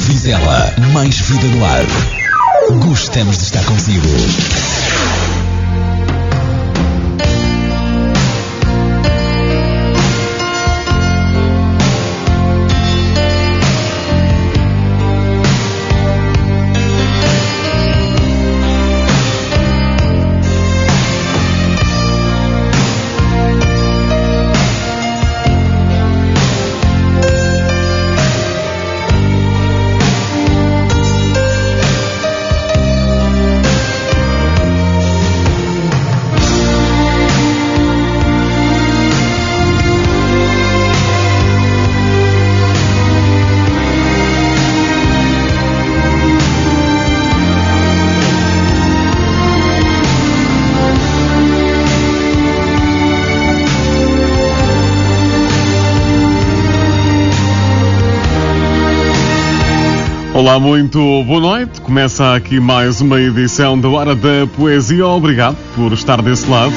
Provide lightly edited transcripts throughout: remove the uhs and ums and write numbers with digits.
Vizela, mais vida no ar. Gostamos de estar consigo. Olá, muito boa noite. Começa aqui mais uma edição da Hora da Poesia. Obrigado por estar desse lado.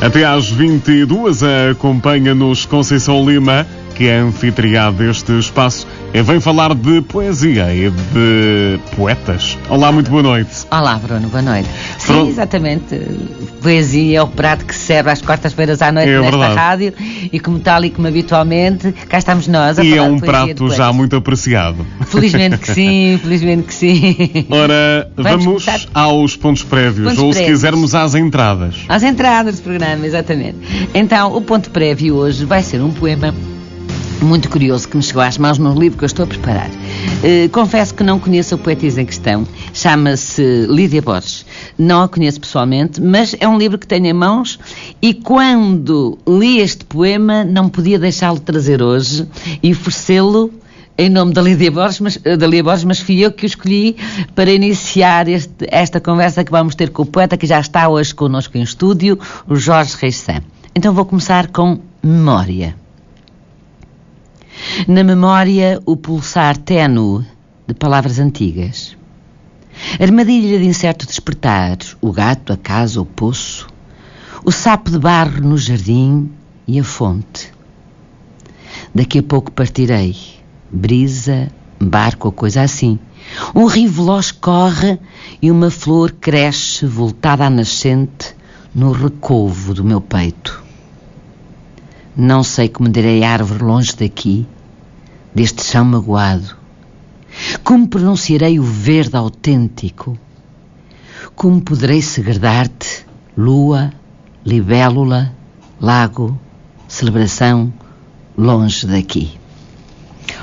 Até às 22 acompanha-nos Conceição Lima, que é anfitriã deste espaço e vem falar de poesia e de poetas. Olá, muito boa noite. Olá, Bruno, boa noite. Sim, exatamente. Poesia é o prato que se serve às quartas-feiras à noite nesta verdade. rádio e como tal e como habitualmente, cá estamos nós a e falar é um de poesia prato já muito apreciado. Felizmente que sim, felizmente que sim. Ora, vamos começar aos pontos prévios, Pontos ou prévios. se quisermos às entradas. Às entradas do programa, exatamente. Então, o ponto prévio hoje vai ser um poema muito curioso que me chegou às mãos no livro que eu estou a preparar. Confesso que não conheço a poetisa em questão. Chama-se Lídia Borges. Não a conheço pessoalmente, mas é um livro que tenho em mãos e quando li este poema não podia deixá-lo trazer hoje e oferecê-lo em nome da Lídia Borges, mas fui eu que o escolhi para iniciar esta conversa que vamos ter com o poeta que já está hoje connosco em estúdio, o Jorge Reis Sá. Então vou começar com Memória. Na memória, o pulsar ténue de palavras antigas. Armadilha de incerto despertar, o gato, a casa, o poço, o sapo de barro no jardim e a fonte. Daqui a pouco partirei, brisa, barco ou coisa assim. Um rio veloz corre e uma flor cresce voltada à nascente no recovo do meu peito. Não sei como direi árvore longe daqui, deste chão magoado. Como pronunciarei o verde autêntico? Como poderei segredar-te, lua, libélula, lago, celebração, longe daqui?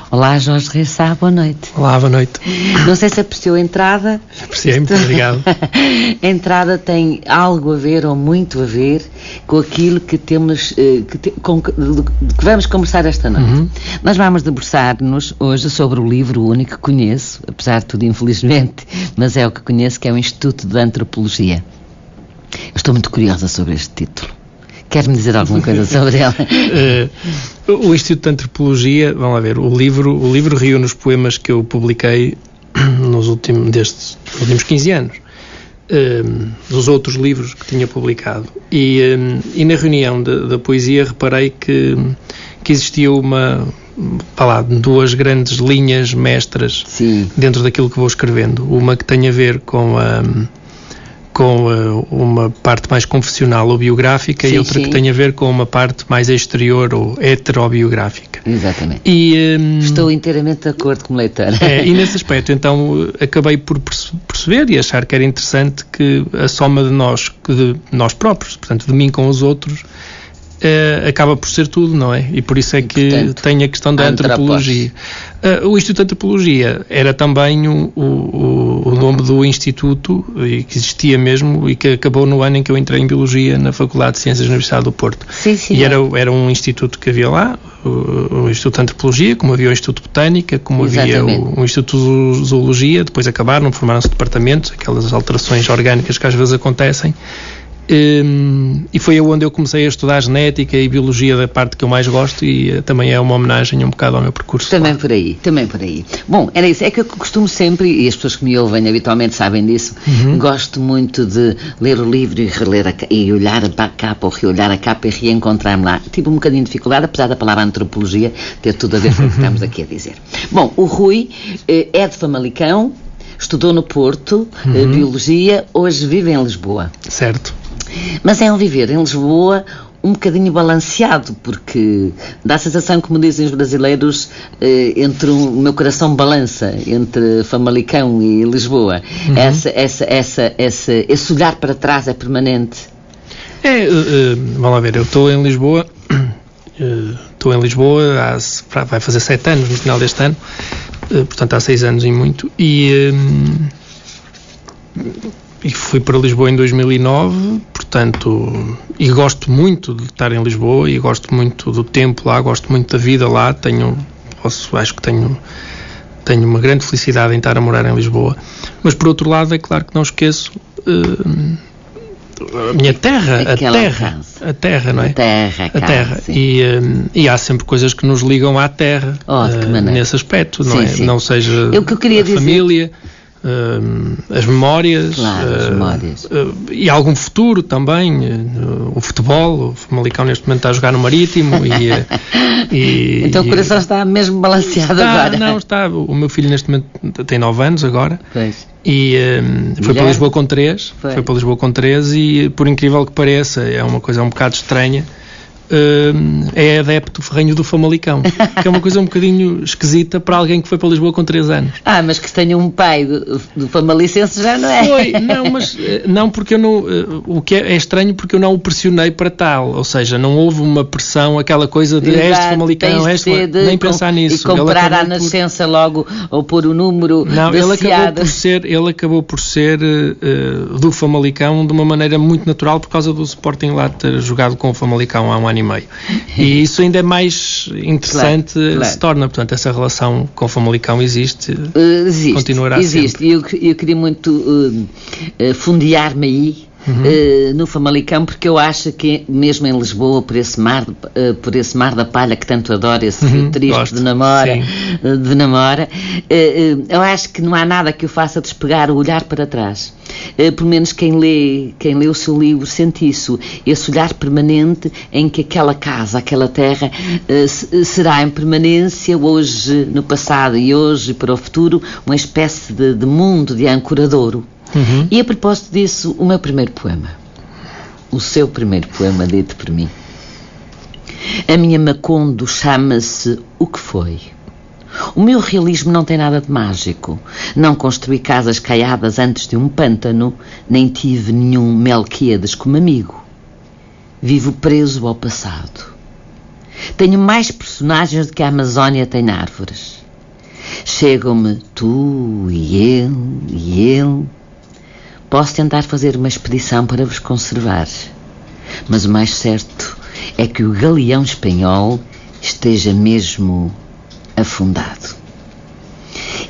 Olá, Jorge Reis Sá, boa noite. Olá, boa noite. Não sei se apreciou a entrada. Apreciei, muito obrigado. A entrada tem algo a ver, ou muito a ver, com aquilo que temos, que vamos conversar esta noite. Nós vamos debruçar-nos hoje sobre o livro único que conheço, apesar de tudo, infelizmente, mas é o que conheço, que é o Instituto de Antropologia. Eu estou muito curiosa sobre este título. Quer-me dizer alguma coisa sobre ela? O Instituto de Antropologia, vamos lá ver, o livro reúne os poemas que eu publiquei destes últimos 15 anos, dos outros livros que tinha publicado. E na reunião da poesia reparei que existia duas grandes linhas mestras. Sim. Dentro daquilo que vou escrevendo. Uma que tem a ver com uma parte mais confessional ou biográfica, sim, e outra que tem a ver com uma parte mais exterior ou heterobiográfica. Exatamente. Estou inteiramente de acordo com o leitor. E nesse aspecto, então, acabei por perceber e achar que era interessante que a soma de nós próprios, portanto, de mim com os outros, acaba por ser tudo, não é? E por isso é que portanto, tem a questão da antropologia. O Instituto de Antropologia era também o nome do instituto, e que existia mesmo, e que acabou no ano em que eu entrei em Biologia na Faculdade de Ciências da Universidade do Porto. Sim, sim. E era um instituto que havia lá, o Instituto de Antropologia, como havia o Instituto de Botânica, como havia o Instituto de Zoologia, depois acabaram, formaram-se departamentos, aquelas alterações orgânicas que às vezes acontecem. E foi onde eu comecei a estudar genética e biologia, da parte que eu mais gosto, e também é uma homenagem um bocado ao meu percurso. Também por aí. Bom, era isso, é que eu costumo sempre, e as pessoas que me ouvem habitualmente sabem disso, gosto muito de ler o livro e reler e olhar a capa, ou reolhar a capa e reencontrar-me lá. Tive um bocadinho de dificuldade, apesar da palavra antropologia ter tudo a ver com o que estamos aqui a dizer. Bom, o Rui é de Famalicão, estudou no Porto, biologia, hoje vive em Lisboa. Certo. Mas é um viver em Lisboa um bocadinho balanceado, porque dá a sensação, como dizem os brasileiros, entre o meu coração balança entre Famalicão e Lisboa. Esse olhar para trás é permanente. Vamos lá ver, eu estou em Lisboa, vai fazer 7 anos no final deste ano, portanto há 6 anos e muito, e fui para Lisboa em 2009, portanto, e gosto muito de estar em Lisboa, e gosto muito do tempo lá, gosto muito da vida lá, acho que tenho uma grande felicidade em estar a morar em Lisboa, mas por outro lado é claro que não esqueço a minha terra, a terra, não é? A terra. E há sempre coisas que nos ligam à terra, nesse aspecto, não é? Sim. Não seja família, as memórias, e algum futuro também, o futebol. O Famalicão neste momento está a jogar no Marítimo então o coração está mesmo balanceado agora. Não, está. O meu filho neste momento tem 9 anos agora. Pois. E foi para Lisboa com 3. Foi para Lisboa com 3 e, por incrível que pareça, é uma coisa um bocado estranha, é adepto ferrenho do Famalicão, que é uma coisa um bocadinho esquisita para alguém que foi para Lisboa com 3 anos. Mas que tenha um pai do famalicense já não é? Não, porque eu não, o que é estranho, porque eu não o pressionei para tal, ou seja, não houve uma pressão, aquela coisa de és de Famalicão, nem pensar nisso. E comprar à nascença logo, ou pôr o número. Não, ele acabou por ser do Famalicão de uma maneira muito natural, por causa do Sporting lá ter jogado com o Famalicão há um ano e meio. E isso ainda é mais interessante, se torna. Portanto, essa relação com o Famalicão existe, continuará existe. Sempre. E eu queria muito fundear-me aí, no Famalicão, porque eu acho que mesmo em Lisboa, por esse mar da Palha que tanto adoro, esse rio triste de Namora, eu acho que não há nada que o faça despegar o olhar para trás. Pelo menos quem lê o seu livro sente isso, esse olhar permanente em que aquela casa, aquela terra será em permanência, hoje no passado e hoje para o futuro, uma espécie de mundo de ancoradouro. E a propósito disso, o meu primeiro poema, o seu primeiro poema dito por mim. A minha Macondo chama-se O Que Foi. O meu realismo não tem nada de mágico. Não construí casas caiadas antes de um pântano, nem tive nenhum Melquíades como amigo. Vivo preso ao passado. Tenho mais personagens do que a Amazónia tem árvores. Chegam-me tu e ele. Posso tentar fazer uma expedição para vos conservar, mas o mais certo é que o galeão espanhol esteja mesmo afundado.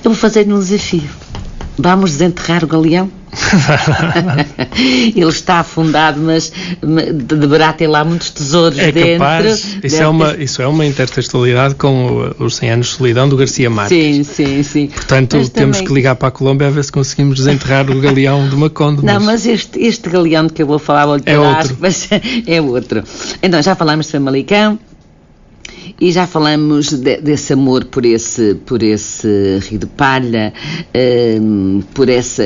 Eu vou fazer um desafio. Vamos desenterrar o galeão? Ele está afundado, mas deverá ter lá muitos tesouros dentro. Capaz. Isso é uma intertextualidade com os 100 anos de solidão do Garcia Marques. Sim. Portanto, mas temos que ligar para a Colômbia a ver se conseguimos desenterrar o galeão de Macondo. Não, mas este galeão de que eu vou falar é outro. Então, já falámos de Famalicão. E já falamos desse amor por esse Rio de Palha,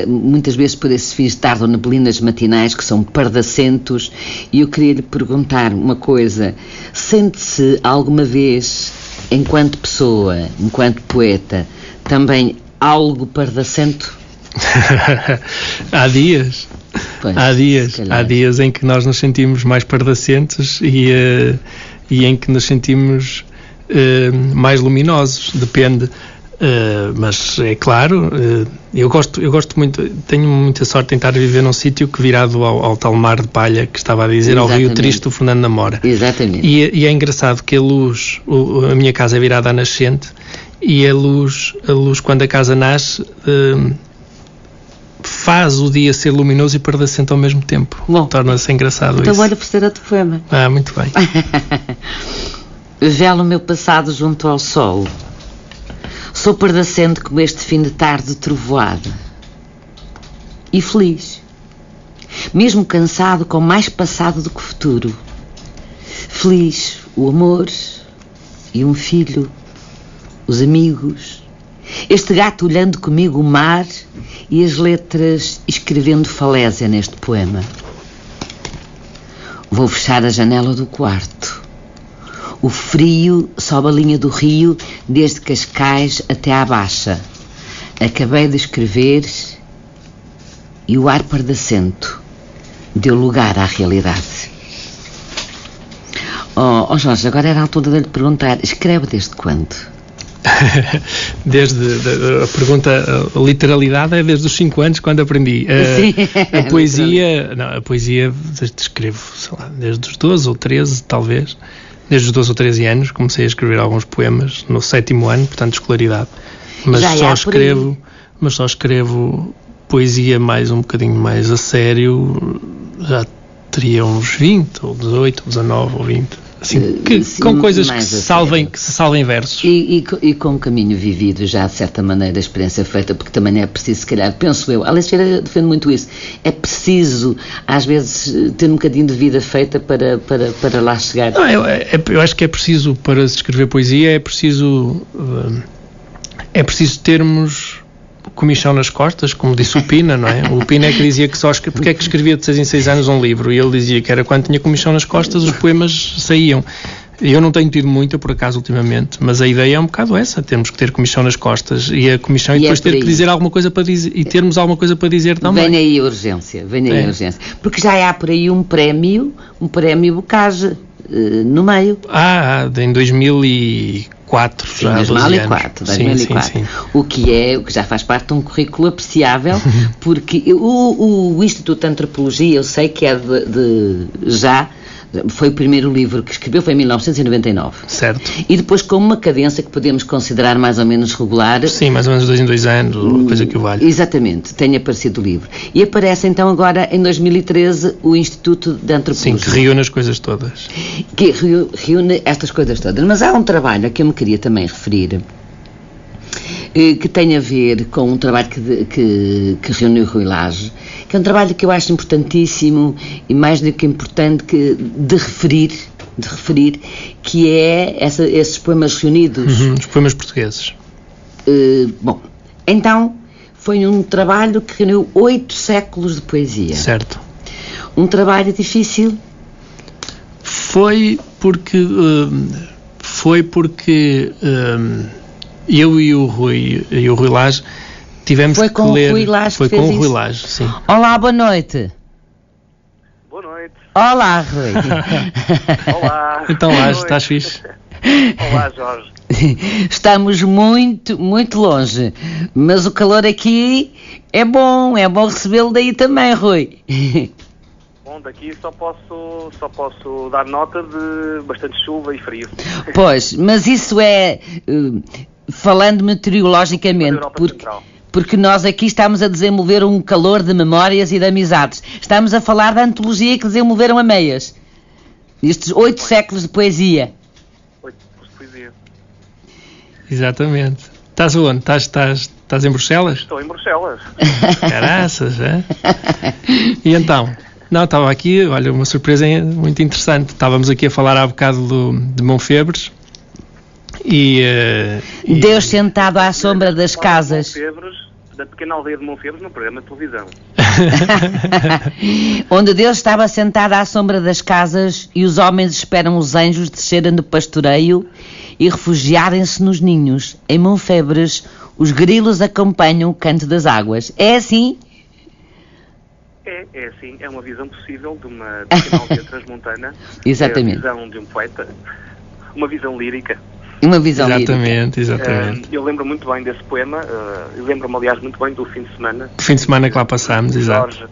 muitas vezes por esses fins de tarde ou neblinas matinais que são pardacentos, e eu queria lhe perguntar uma coisa: sente-se alguma vez, enquanto pessoa, enquanto poeta, também algo pardacento? Há dias em que nós nos sentimos mais pardacentos e em que nos sentimos mais luminosos, depende, mas é claro, eu gosto muito, tenho muita sorte em estar a viver num sítio que virado ao tal mar de palha que estava a dizer, ao rio triste do Fernando Namora. Exatamente. E é engraçado que a luz, a minha casa é virada à nascente, e a luz quando a casa nasce faz o dia ser luminoso e pardacento ao mesmo tempo. Bom, torna-se engraçado então isso. olha para ser outro poema. Muito bem. Velo o meu passado junto ao sol. Sou pardacente como este fim de tarde trovoada. E feliz. Mesmo cansado, com mais passado do que futuro. Feliz o amor e um filho, os amigos, este gato olhando comigo o mar e as letras escrevendo falésia neste poema. Vou fechar a janela do quarto. O frio sobe a linha do rio desde Cascais até à Baixa. Acabei de escrever e o ar pardacento deu lugar à realidade. Oh Jorge, agora era a altura de lhe perguntar, escreve desde quando? Desde a pergunta, a literalidade é desde os 5 anos, quando aprendi. A poesia escrevo, sei lá, desde os 12 ou 13, talvez. Desde os 12 ou 13 anos comecei a escrever alguns poemas no 7º ano, portanto, escolaridade. Mas só escrevo poesia um bocadinho mais a sério, já teria uns 20, ou 18, ou 19, ou 20. Assim, com coisas que se salvem versos. E com um caminho vivido já, de certa maneira, a experiência feita, porque também é preciso, se calhar, penso eu, Alice Feira defende muito isso, é preciso, às vezes, ter um bocadinho de vida feita para lá chegar. Não, eu acho que é preciso, para se escrever poesia, é preciso termos comichão nas costas, como disse o Pina, não é? O Pina é que dizia que porque é que escrevia de 6 em 6 anos um livro, e ele dizia que era quando tinha comichão nas costas os poemas saíam. Eu não tenho tido muita, por acaso, ultimamente, mas a ideia é um bocado essa, temos que ter comichão nas costas, e a comichão e depois ter que dizer alguma coisa para dizer, e termos alguma coisa para dizer também. Vem aí a urgência, porque já há por aí um prémio Bocage no meio. Em 2004, sim, já há 2004. Sim. O que já faz parte de um currículo apreciável, porque o Instituto de Antropologia, eu sei que é foi o primeiro livro que escreveu, foi em 1999. Certo. E depois com uma cadência que podemos considerar mais ou menos regular. Sim, mais ou menos 2 em 2 anos, ou coisa que o valha. Exatamente, tem aparecido o livro. E aparece então agora, em 2013, o Instituto de Antropologia. Sim, que reúne as coisas todas. Que reúne estas coisas todas. Mas há um trabalho a que eu me queria também referir, que tem a ver com um trabalho que reuniu o Rui Lage, que é um trabalho que eu acho importantíssimo e mais do que importante de referir, que é esses poemas reunidos. Os poemas portugueses. Então, foi um trabalho que reuniu 8 séculos de poesia. Certo. Um trabalho difícil? Foi porque eu e o Rui Lage tivemos que ler... Foi com o Rui Lage, sim. Olá, boa noite. Boa noite. Olá, Rui. Olá. Então, Lage, estás fixe? Olá, Jorge. Estamos muito, muito longe, mas o calor aqui é bom recebê-lo daí também, Rui. Bom, daqui só posso dar nota de bastante chuva e frio. Pois, mas isso é... falando meteorologicamente, porque nós aqui estamos a desenvolver um calor de memórias e de amizades. Estamos a falar da antologia que desenvolveram a meias. Estes 8 séculos de poesia. 8 séculos de poesia. Exatamente. Estás onde? Estás em Bruxelas? Estou em Bruxelas. Caraças, é? E então? Não, estava aqui, olha, uma surpresa muito interessante. Estávamos aqui a falar há bocado de Monfebres. Deus sentado à sombra das casas. Da pequena aldeia de Monfebres, no programa de televisão. Onde Deus estava sentado à sombra das casas e os homens esperam os anjos descerem do pastoreio e refugiarem-se nos ninhos. Em Monfebres, os grilos acompanham o canto das águas. É assim? É assim. É uma visão possível de uma pequena aldeia transmontana. Exatamente. É a visão de um poeta. Uma visão lírica. Uma visão exatamente. Eu lembro muito bem desse poema, eu lembro-me, aliás, muito bem do fim de semana. O fim de semana que lá passámos, exato.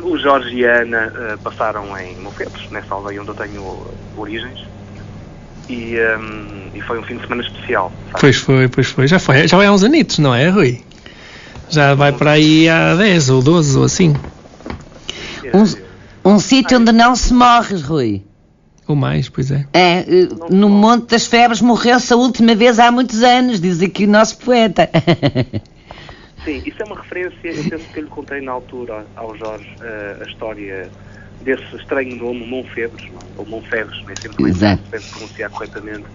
O Jorge e a Ana passaram em Monfebres, nessa aldeia onde eu tenho origens, e foi um fim de semana especial. Sabe? Pois foi. Já vai há uns anitos, não é, Rui? Já vai para aí há 10 ou 12 ou assim. Um sítio onde não se morre, Rui. Ou mais, pois é. No Monte das Febres morreu-se a última vez há muitos anos, diz aqui o nosso poeta. Sim, isso é uma referência, eu penso que eu lhe contei na altura ao Jorge a história desse estranho nome, Monfebres, ou Monfebres, nem sempre como se deve pronunciar corretamente,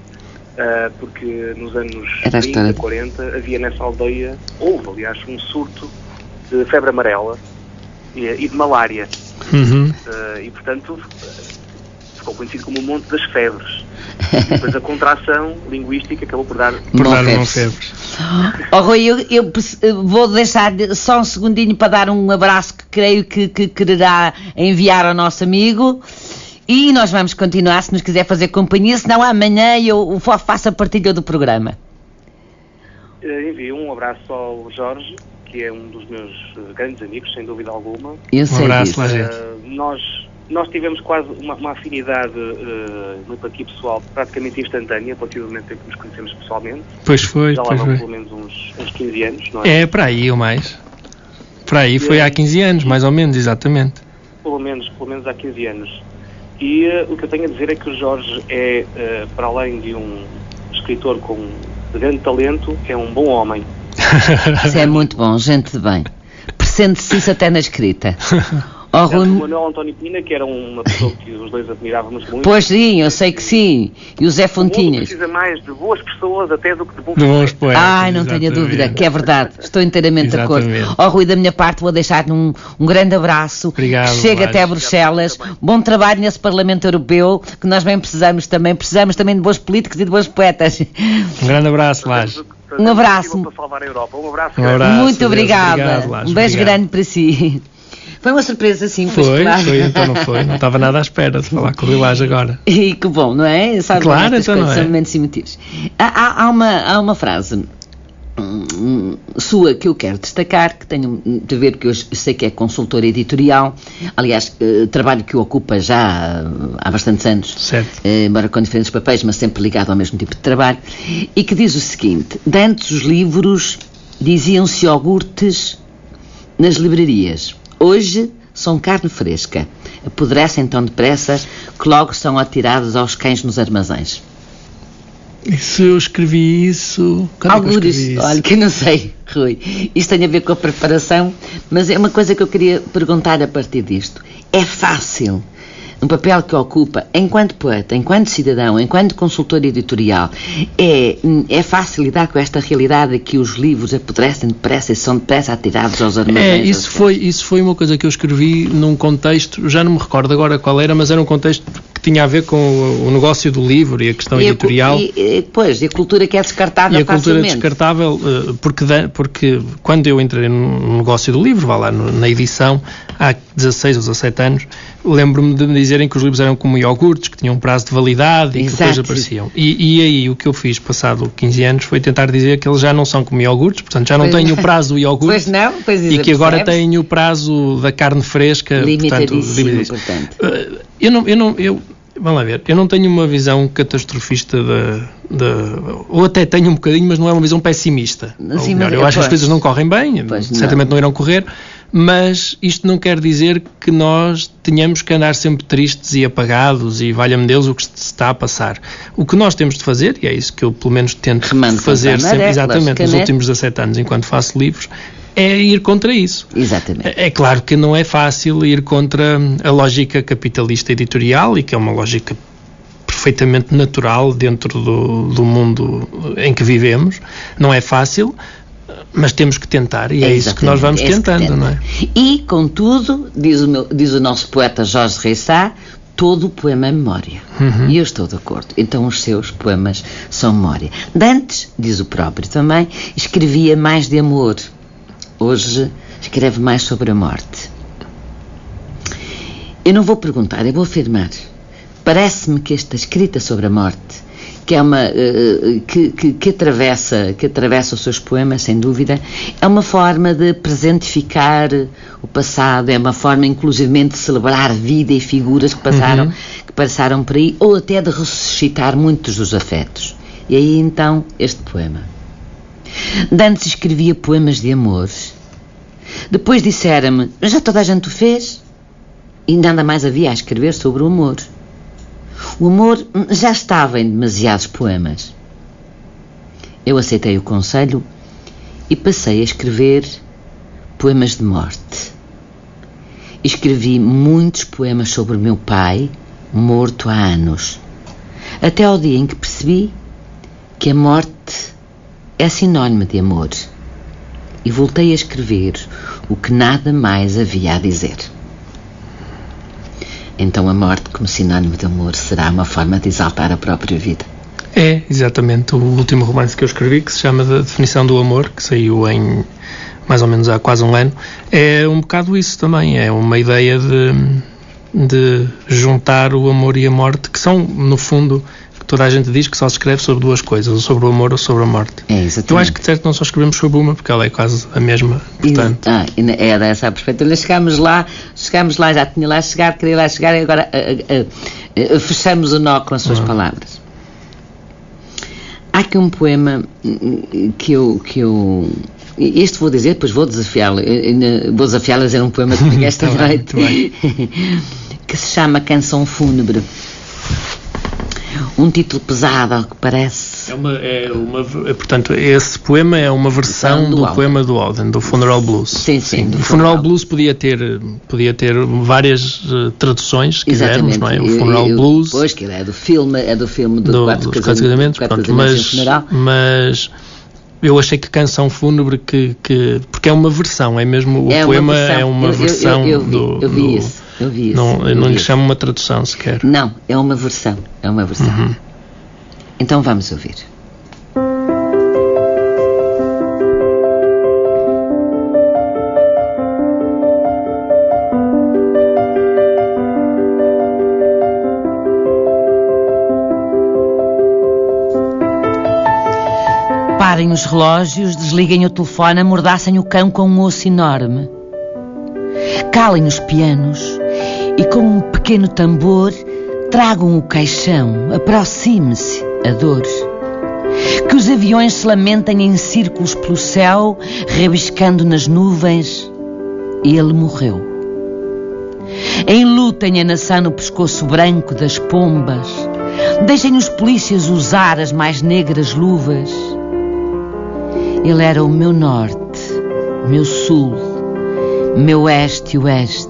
porque nos anos 30, 40, havia nessa aldeia, houve aliás um surto de febre amarela e de malária. E portanto ficou conhecido como o Monte das Febres. E depois a contração linguística acabou por dar Monfebres. Rui, eu vou deixar só um segundinho para dar um abraço que creio que quererá enviar ao nosso amigo. E nós vamos continuar, se nos quiser fazer companhia, senão amanhã eu faço a partilha do programa. Envio um abraço ao Jorge, que é um dos meus grandes amigos, sem dúvida alguma. Eu sei um abraço, disso. Nós tivemos quase uma afinidade no aqui pessoal praticamente instantânea, a partir do momento em que nos conhecemos pessoalmente. Pois foi, já lá vão pelo menos uns 15 anos, não é? É, para aí ou mais. Para aí foi há 15 anos, mais ou menos, exatamente. Pelo menos há 15 anos. E o que eu tenho a dizer é que o Jorge é, para além de um escritor com grande talento, é um bom homem. Isso é muito bom, gente de bem. Pressente-se isso até na escrita. O Manuel António Pina, que era uma pessoa que os dois admirávamos muito. Pois sim, eu sei que sim. E o Zé Fontinhas. O mundo precisa mais de boas pessoas até do que de bons poetas. Ai, não tenho dúvida, que é verdade. Estou inteiramente de acordo. Rui, da minha parte, vou deixar um grande abraço. Obrigado. Chega até Bruxelas. Bom trabalho nesse Parlamento Europeu, que nós bem precisamos também. Precisamos também de bons políticos e de bons poetas. Um grande abraço, Lage. Um abraço. Para salvar a Europa. Um abraço. Muito obrigada. Um beijo grande para si. Foi uma surpresa, sim. Foi, então não foi. Não estava nada à espera de falar com o Lage agora. E que bom, não é? Sabe, claro, então não é. São momentos emotivos. Há uma frase sua que eu quero destacar, que tenho de ver, que eu sei que é consultora editorial, aliás, trabalho que o ocupa já há bastantes anos, certo. Embora com diferentes papéis, mas sempre ligado ao mesmo tipo de trabalho, e que diz o seguinte: de antes os livros diziam-se iogurtes nas livrarias. Hoje são carne fresca. Apodrecem tão depressa que logo são atirados aos cães nos armazéns. Isso eu escrevi isso... Algures, olha, que eu não sei, Rui. Isto tem a ver com a preparação, mas é uma coisa que eu queria perguntar a partir disto. É fácil, no papel que ocupa, enquanto poeta, enquanto cidadão, enquanto consultor editorial, é fácil lidar com esta realidade de que os livros apodrecem depressa e são depressa atirados aos armazéns? Isso foi uma coisa que eu escrevi num contexto, já não me recordo agora qual era, mas era um contexto que tinha a ver com o negócio do livro e a questão editorial. E a cultura que é descartável facilmente. E a cultura facilmente. Descartável, porque quando eu entrei no negócio do livro, vá lá, na edição, há 16 ou 17 anos, lembro-me de me dizerem que os livros eram como iogurtes, que tinham um prazo de validade e que depois apareciam. E aí o que eu fiz, passado 15 anos, foi tentar dizer que eles já não são como iogurtes, portanto já não têm o prazo do iogurte. Pois não, pois e que agora têm o prazo da carne fresca. Limitadíssimo, portanto. Vamos lá ver, eu não tenho uma visão catastrofista ou até tenho um bocadinho, mas não é uma visão pessimista. Sim, melhor, eu acho que as coisas não correm bem, certamente não irão correr, mas isto não quer dizer que nós tenhamos que andar sempre tristes e apagados e valha-me Deus o que se está a passar. O que nós temos de fazer, e é isso que eu pelo menos tento fazer sempre, exatamente nos últimos 17 anos enquanto faço livros, é ir contra isso. Exatamente. É claro que não é fácil ir contra a lógica capitalista editorial, e que é uma lógica perfeitamente natural dentro do mundo em que vivemos. Não é fácil, mas temos que tentar, e é isso que nós vamos tentando, não é? E, contudo, diz o nosso poeta Jorge Reissá, todo o poema é memória. E eu estou de acordo. Então os seus poemas são memória. Dantes, diz o próprio também, escrevia mais de amor. Hoje escreve mais sobre a morte. Eu não vou perguntar, eu vou afirmar. Parece-me que esta escrita sobre a morte, que é uma que atravessa os seus poemas, sem dúvida, é uma forma de presentificar o passado, é uma forma inclusivamente de celebrar vida e figuras que passaram por aí, ou até de ressuscitar muitos dos afetos. E aí então este poema. Dantes escrevia poemas de amor Depois disseram-me, já toda a gente o fez? E nada mais havia a escrever sobre o amor. O amor já estava em demasiados poemas. Eu aceitei o conselho e passei a escrever poemas de morte. Escrevi muitos poemas sobre o meu pai, morto há anos, até ao dia em que percebi que a morte é sinónimo de amor. E voltei a escrever o que nada mais havia a dizer. Então a morte como sinónimo de amor será uma forma de exaltar a própria vida. É, exatamente, o último romance que eu escrevi, que se chama Da Definição do Amor, que saiu em mais ou menos há quase um ano, é um bocado isso também, é uma ideia de juntar o amor e a morte, que são, no fundo, toda a gente diz que só se escreve sobre duas coisas, ou sobre o amor ou sobre a morte. É, exatamente. Eu acho que de certo não só escrevemos sobre uma, porque ela é quase a mesma, portanto... É dessa a perspectiva. Chegámos lá, já tinha lá chegado, queria lá chegar, e agora fechamos o nó com as suas palavras. Há aqui um poema que eu este vou dizer, depois vou desafiá-lo a dizer um poema que me esta noite, que se chama Canção Fúnebre. Um título pesado, ao que parece. Portanto, esse poema é uma versão do poema do Auden, do Funeral Blues. Sim. O Funeral Blues podia ter várias traduções, se quisermos, não é? O Funeral Blues. Pois, que é do filme do Quatro Casamentos, mas eu achei que Canção Fúnebre, porque é uma versão, é mesmo, o poema é uma versão do... Eu vi isso. Não lhe chamo uma tradução sequer. Não, é uma versão. Uhum. Então vamos ouvir. Parem os relógios, desliguem o telefone, amordaçem o cão com um osso enorme. Calem os pianos e com um pequeno tambor tragam o caixão, aproxime-se a dor. Que os aviões se lamentem em círculos pelo céu, rabiscando nas nuvens, ele morreu. Enlutem a nação no pescoço branco das pombas, deixem os polícias usar as mais negras luvas. Ele era o meu norte, meu sul, meu oeste e oeste,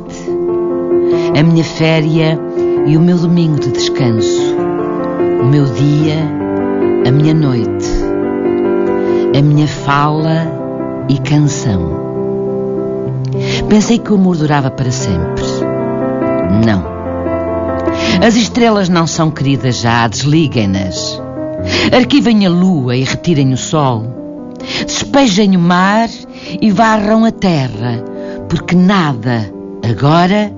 a minha féria e o meu domingo de descanso, o meu dia, a minha noite, a minha fala e canção. Pensei que o amor durava para sempre. Não. As estrelas não são queridas já, desliguem-nas. Arquivem a lua e retirem o sol. Despejem o mar e varram a terra, porque nada agora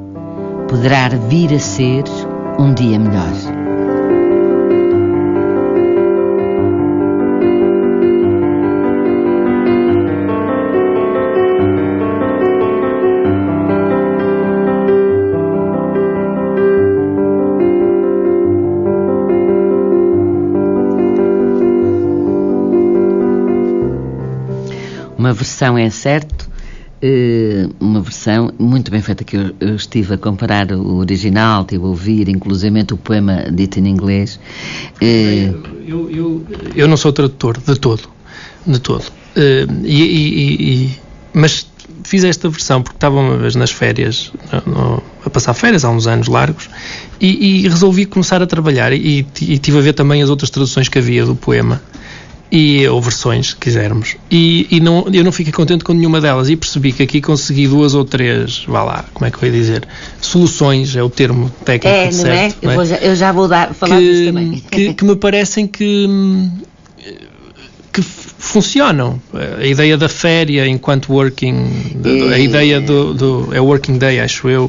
poderá vir a ser um dia melhor. Uma versão, é certo, uma versão muito bem feita, que eu estive a comparar o original, estive a ouvir inclusivamente o poema dito em inglês. Eu não sou tradutor de todo, mas fiz esta versão porque estava uma vez nas férias, a passar férias há uns anos largos, e resolvi começar a trabalhar e estive a ver também as outras traduções que havia do poema. Ou versões, se quisermos, eu não fiquei contente com nenhuma delas, e percebi que aqui consegui 2 ou 3, como é que eu ia dizer, soluções, é o termo técnico certo, não é? Eu já vou falar disso também. Que me parecem que funcionam. A ideia da féria enquanto working, a ideia é working day, acho eu,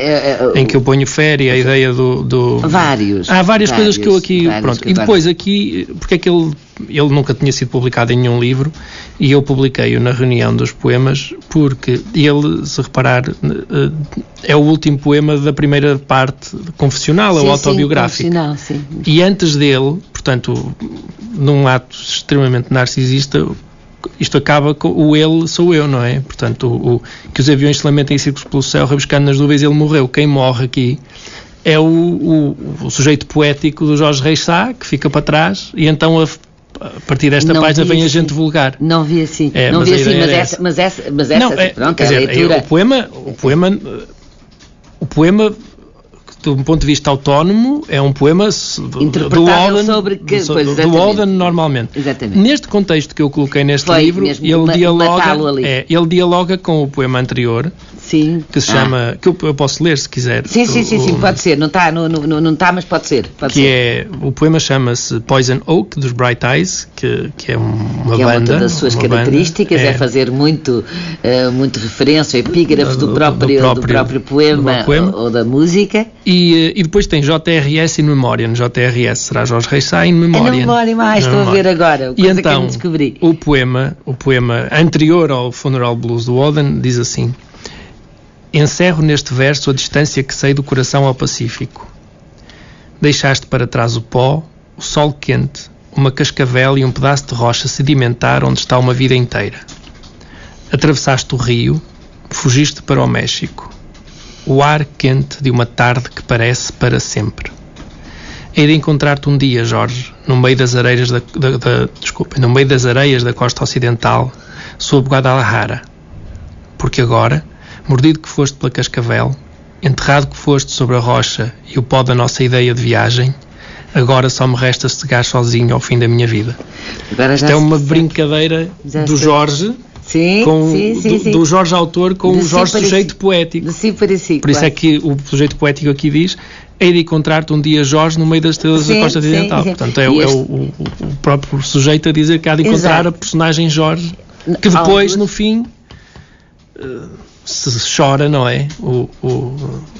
em que eu ponho féria, a ideia do... Há várias coisas que eu aqui... Pronto. E depois aqui, porque é que ele nunca tinha sido publicado em nenhum livro, e eu publiquei-o na reunião dos poemas, porque ele, se reparar, é o último poema da primeira parte confessional, ou autobiográfico. E antes dele, portanto, num ato extremamente narcisista, isto acaba com o ele sou eu, não é? Portanto, que os aviões se lamentem em círculos pelo céu, rebuscando nas nuvens, ele morreu. Quem morre aqui é o sujeito poético do Jorge Reis Sá, que fica para trás, e então a partir desta página vem a gente vulgar. Não vi assim. Mas essa pronto, quer dizer, a leitura... O poema, de um ponto de vista autónomo, é um poema do Walden normalmente. Exatamente. Neste contexto que eu coloquei neste livro, ele dialoga com o poema anterior, sim. Que se chama, que eu posso ler se quiser. Sim, pode ser. Não está, mas pode ser. O poema chama-se Poison Oak, dos Bright Eyes, que é uma banda. Uma das suas características é fazer muito referência, epígrafos do próprio poema ou da música. E depois tem JRS in Memoriam. JRS será Jorge Reis Sá in Memoriam. In Memoriam, estou a ver agora. E então, o poema anterior ao Funeral Blues do Walden diz assim: encerro neste verso a distância que sei do coração ao Pacífico. Deixaste para trás o pó, o sol quente, uma cascavel e um pedaço de rocha sedimentar onde está uma vida inteira. Atravessaste o rio, fugiste para o México. O ar quente de uma tarde que parece para sempre. Hei de encontrar-te um dia, Jorge, no meio das areias no meio das areias da costa ocidental, sob Guadalajara. Porque agora, mordido que foste pela cascavel, enterrado que foste sobre a rocha e o pó da nossa ideia de viagem, agora só me resta cegar sozinho ao fim da minha vida. Isto é uma brincadeira do Jorge... Sim. Do Jorge autor com o Jorge sujeito poético. Por isso é que o sujeito poético aqui diz: hei de encontrar-te um dia, Jorge, no meio das estrelas da costa ocidental. Portanto, o próprio sujeito a dizer que há de encontrar a personagem Jorge, que depois, no fim, se chora, não é?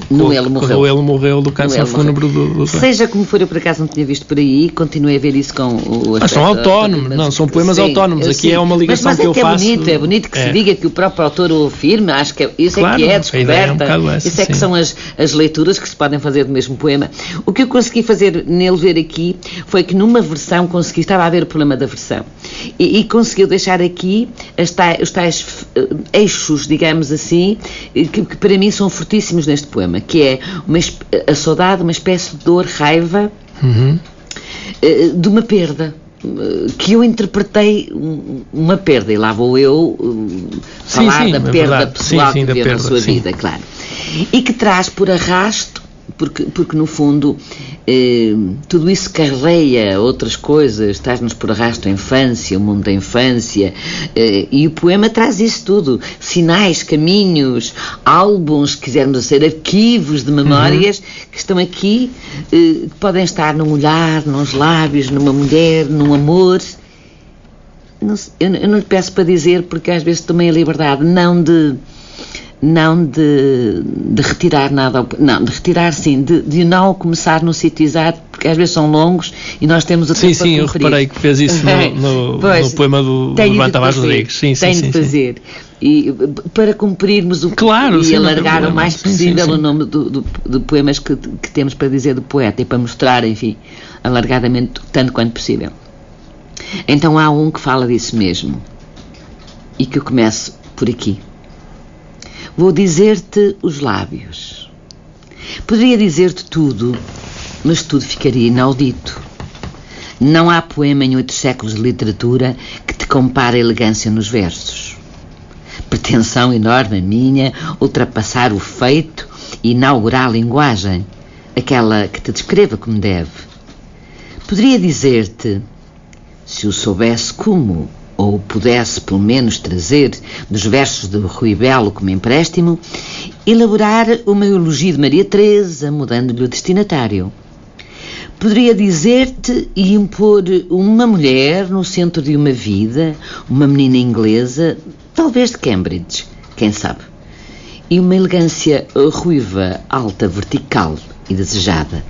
Quando ele morreu do câncer fúnebre do... Seja como for, eu por acaso não tinha visto por aí, continuei a ver isso com o aspecto... São autónomos, são poemas autónomos. Aqui é uma ligação que eu faço... É bonito que se diga que o próprio autor o afirme, acho que isso é que é a descoberta. Isso é que são as leituras que se podem fazer do mesmo poema. O que eu consegui fazer nele ver aqui foi que numa versão estava a ver o problema da versão, e conseguiu deixar aqui os tais eixos, digamos assim, que para mim são fortíssimos neste poema, que é a saudade, uma espécie de dor, raiva, de uma perda, que eu interpretei uma perda, e lá vou eu falar da perda pessoal que viveu na sua vida, claro, e que traz por arrasto, porque no fundo tudo isso carreia outras coisas, traz-nos por arrasto a infância, o mundo da infância, e o poema traz isso tudo, sinais, caminhos, álbuns, se quisermos dizer, arquivos de memórias que estão aqui, que podem estar num olhar, nos lábios, numa mulher, num amor. Eu não lhe peço para dizer, porque às vezes tomei a liberdade não de retirar nada, de retirar sim, de não começar no sítio exato, porque às vezes são longos e nós temos o tempo para cumprir. Eu reparei que fez isso no poema do João Tavares Rodrigues. Tenho de fazer. E para cumprirmos alargar o mais possível o nome do poemas que temos para dizer do poeta, e para mostrar, enfim, alargadamente tanto quanto possível. Então há um que fala disso mesmo, e que eu começo por aqui. Vou dizer-te os lábios. Poderia dizer-te tudo, mas tudo ficaria inaudito. Não há poema em 8 séculos de literatura que te compare a elegância nos versos. Pretensão enorme minha, ultrapassar o feito e inaugurar a linguagem, aquela que te descreva como deve. Poderia dizer-te, se o soubesse como, ou pudesse pelo menos trazer dos versos de Rui Belo como empréstimo, elaborar uma eulogia de Maria Teresa, mudando-lhe o destinatário. Poderia dizer-te e impor uma mulher no centro de uma vida, uma menina inglesa, talvez de Cambridge, quem sabe, e uma elegância ruiva, alta, vertical e desejada.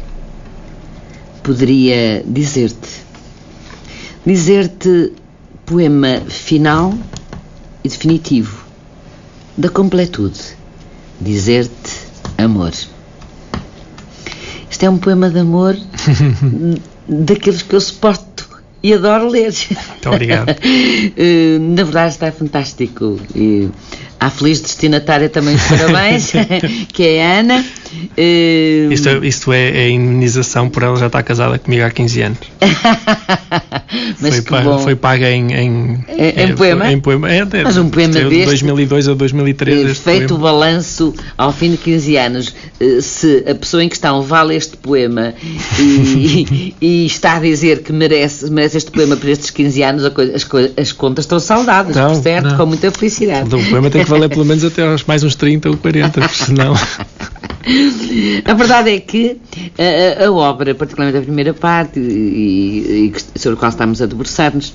Poderia dizer-te poema final e definitivo, da completude, dizer-te amor. Este é um poema de amor daqueles que eu suporto e adoro ler. Muito obrigado. Na verdade está fantástico. E à feliz destinatária também os parabéns, que é a Ana. Isto é a indenização por ela já estar casada comigo há 15 anos. Mas foi paga em poema? Em poema. Mas um poema deste, de 2002 a 2003. Feito o balanço ao fim de 15 anos, se a pessoa em questão vale este poema e está a dizer que merece este poema por estes 15 anos, as contas estão saudadas, por certo, com muita felicidade. O poema tem que valer pelo menos até aos mais uns 30 ou 40, senão... A verdade é que a obra, particularmente a primeira parte, e sobre a qual estamos a debruçar-nos,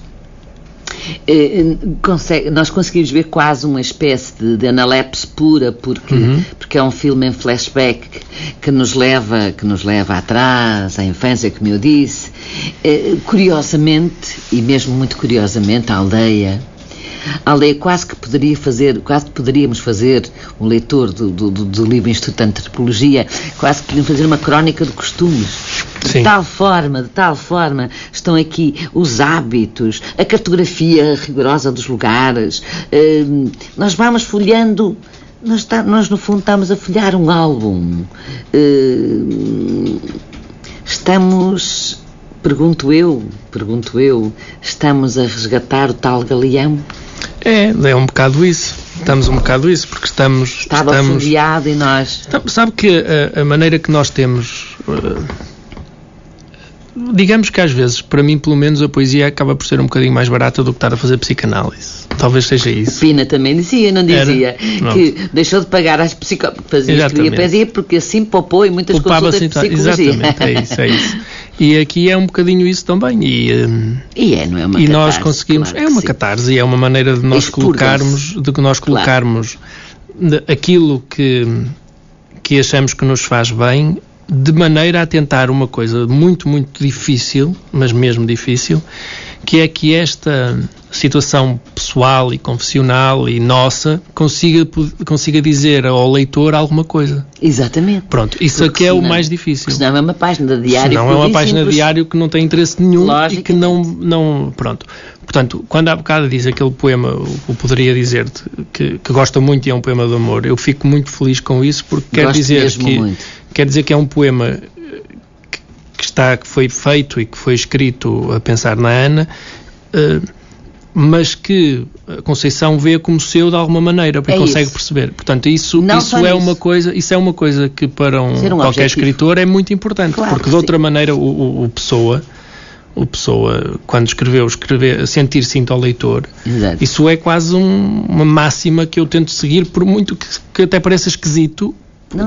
nós conseguimos ver quase uma espécie de analepse pura, porque é um filme em flashback que nos leva atrás, à infância, como eu disse. Curiosamente, e mesmo muito curiosamente, a aldeia quase que poderíamos fazer, o leitor do livro Instituto de Antropologia, quase que podíamos fazer uma crónica de costumes. De tal forma estão aqui os hábitos, a cartografia rigorosa dos lugares. Nós vamos folheando, nós no fundo estamos a folhear um álbum. Pergunto eu, estamos a resgatar o tal galeão? É um bocado isso. Estamos um bocado isso, porque estava afogueado e nós... Sabe que a maneira que nós temos... digamos que às vezes, para mim pelo menos, a poesia acaba por ser um bocadinho mais barata do que estar a fazer psicanálise. Talvez seja isso. Pina também dizia, não dizia? Que deixou de pagar às psicólogas, escrevia poesia porque assim poupou em muitas consultas de psicologia. Exatamente, é isso. E aqui é um bocadinho isso também. Não é uma e catarse, nós conseguimos... Claro, é uma catarse e é uma maneira de nós colocarmos aquilo que achamos que nos faz bem, de maneira a tentar uma coisa muito, muito difícil, mas mesmo difícil, que é que esta situação pessoal e confessional e nossa consiga dizer ao leitor alguma coisa. Exatamente. Pronto, isso aqui é o mais difícil. Senão é uma página de diário. Senão é uma página de diário que não tem interesse nenhum e que não... Pronto. Portanto, quando há bocado diz aquele poema, eu poderia dizer-te que gosta muito e é um poema de amor, eu fico muito feliz com isso, porque quer dizer que é um poema que foi feito e que foi escrito a pensar na Ana, mas que a Conceição vê como seu de alguma maneira, porque consegue perceber. Portanto, isso é uma coisa que para qualquer escritor é muito importante, claro, porque de outra maneira o Pessoa, quando escreveu sentir-se ao leitor. Exato. Isso é quase uma máxima que eu tento seguir, por muito que até pareça esquisito.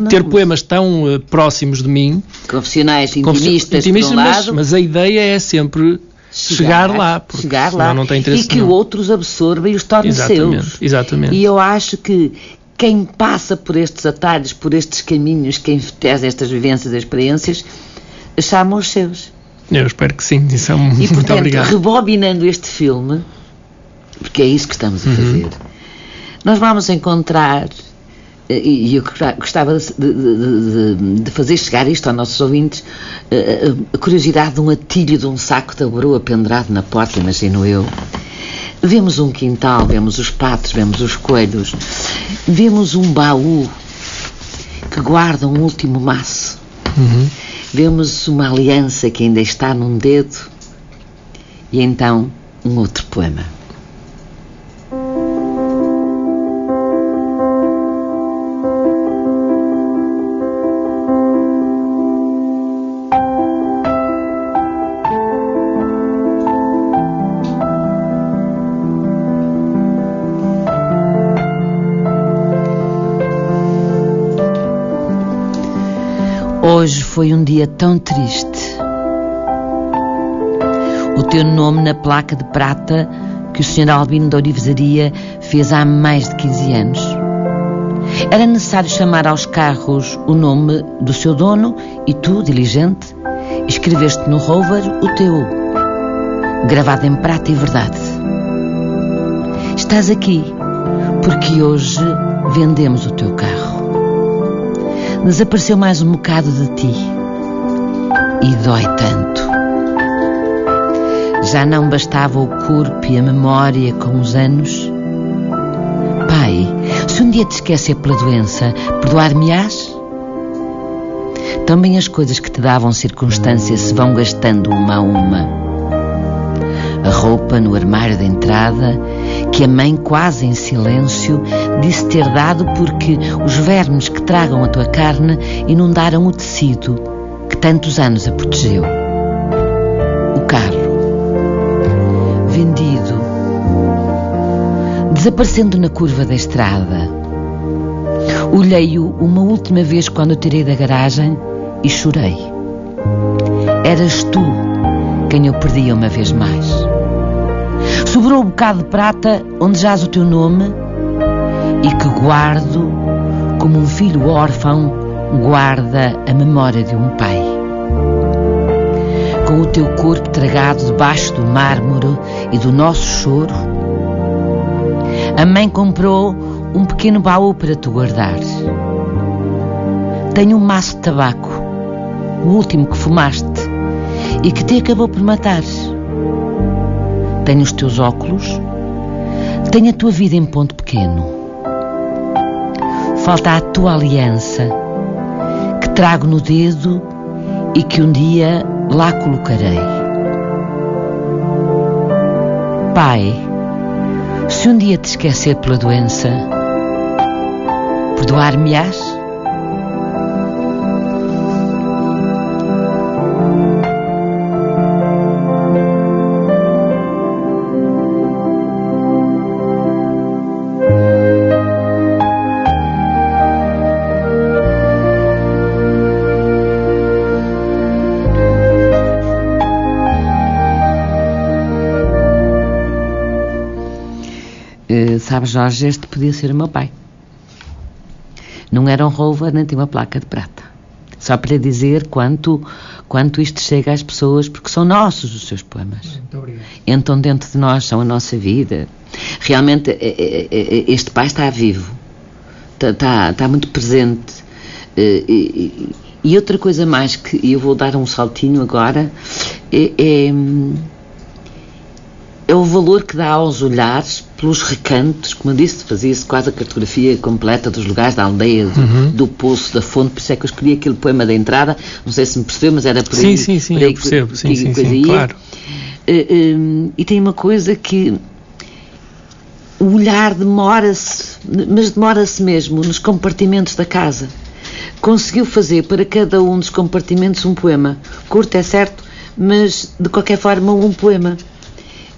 Ter poemas tão próximos de mim, confessionais, intimistas, por um lado, mas a ideia é sempre chegar lá, porque não tem interesse e que outros absorvem e os tornem seus. Exatamente. E eu acho que quem passa por estes atalhos, por estes caminhos, quem traz estas vivências e experiências, chama os seus. Eu espero que sim, isso é muito portanto, obrigado. Rebobinando este filme, porque é isso que estamos a fazer, nós vamos encontrar... E eu gostava de fazer chegar isto aos nossos ouvintes, a curiosidade de um atilho de um saco de broa pendurado na porta, imagino eu. Vemos um quintal, vemos os patos, vemos os coelhos, vemos um baú que guarda um último maço, vemos uma aliança que ainda está num dedo e então um outro poema. Hoje foi um dia tão triste. O teu nome na placa de prata que o Sr. Albino da Orivesaria fez há mais de 15 anos. Era necessário chamar aos carros o nome do seu dono e tu, diligente, escreveste no rover o teu, gravado em prata e verdade. Estás aqui porque hoje vendemos o teu carro. Desapareceu mais um bocado de ti e dói tanto. Já não bastava o corpo e a memória com os anos? Pai, se um dia te esquecer pela doença, perdoar-me-ás? Também as coisas que te davam circunstância se vão gastando uma a uma. A roupa no armário da entrada, que a mãe quase em silêncio disse ter dado porque os vermes que tragam a tua carne inundaram o tecido que tantos anos a protegeu. O carro, vendido, desaparecendo na curva da estrada. Olhei-o uma última vez quando o tirei da garagem e chorei. Eras tu quem eu perdia uma vez mais. Sobrou um bocado de prata onde jaz o teu nome e que guardo como um filho órfão guarda a memória de um pai. Com o teu corpo tragado debaixo do mármore e do nosso choro, a mãe comprou um pequeno baú para tu guardares. Tenho um maço de tabaco, o último que fumaste e que te acabou por matar. Tenho os teus óculos, tenho a tua vida em ponto pequeno. Falta a tua aliança, que trago no dedo e que um dia lá colocarei. Pai, se um dia te esquecer pela doença, perdoar-me-ás? Sabes, Jorge, este podia ser o meu pai. Não era um rouva, nem tinha uma placa de prata. Só para dizer quanto isto chega às pessoas, porque são nossos os seus poemas. Muito obrigado. Entram dentro de nós, são a nossa vida. Realmente, este pai está vivo. Está muito presente. E outra coisa mais que eu vou dar um saltinho agora é o valor que dá aos olhares pelos recantos, como eu disse, fazia-se quase a cartografia completa dos lugares da aldeia, do poço, da fonte, por isso é que eu escolhi aquele poema da entrada, não sei se me percebeu, mas era por aí. Sim, eu percebo, sim, claro. E tem uma coisa que o olhar demora-se, mas demora-se mesmo nos compartimentos da casa. Conseguiu fazer para cada um dos compartimentos um poema, curto é certo, mas de qualquer forma um poema.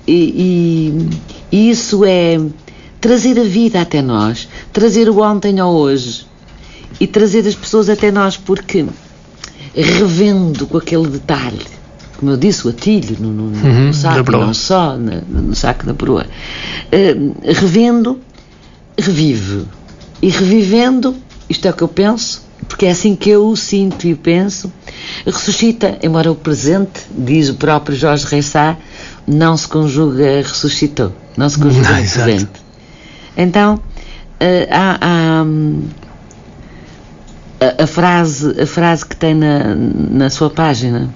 E isso é trazer a vida até nós, trazer o ontem ao hoje e trazer as pessoas até nós, porque revendo com aquele detalhe, como eu disse, o atilho no saco, não só no saco da proa, revendo, revive, e revivendo, isto é o que eu penso, porque é assim que eu o sinto e o penso, ressuscita, embora o presente, diz o próprio Jorge Ressá, não se conjuga ressuscitou, não se conjuga no presente. Então, a frase que tem na sua página,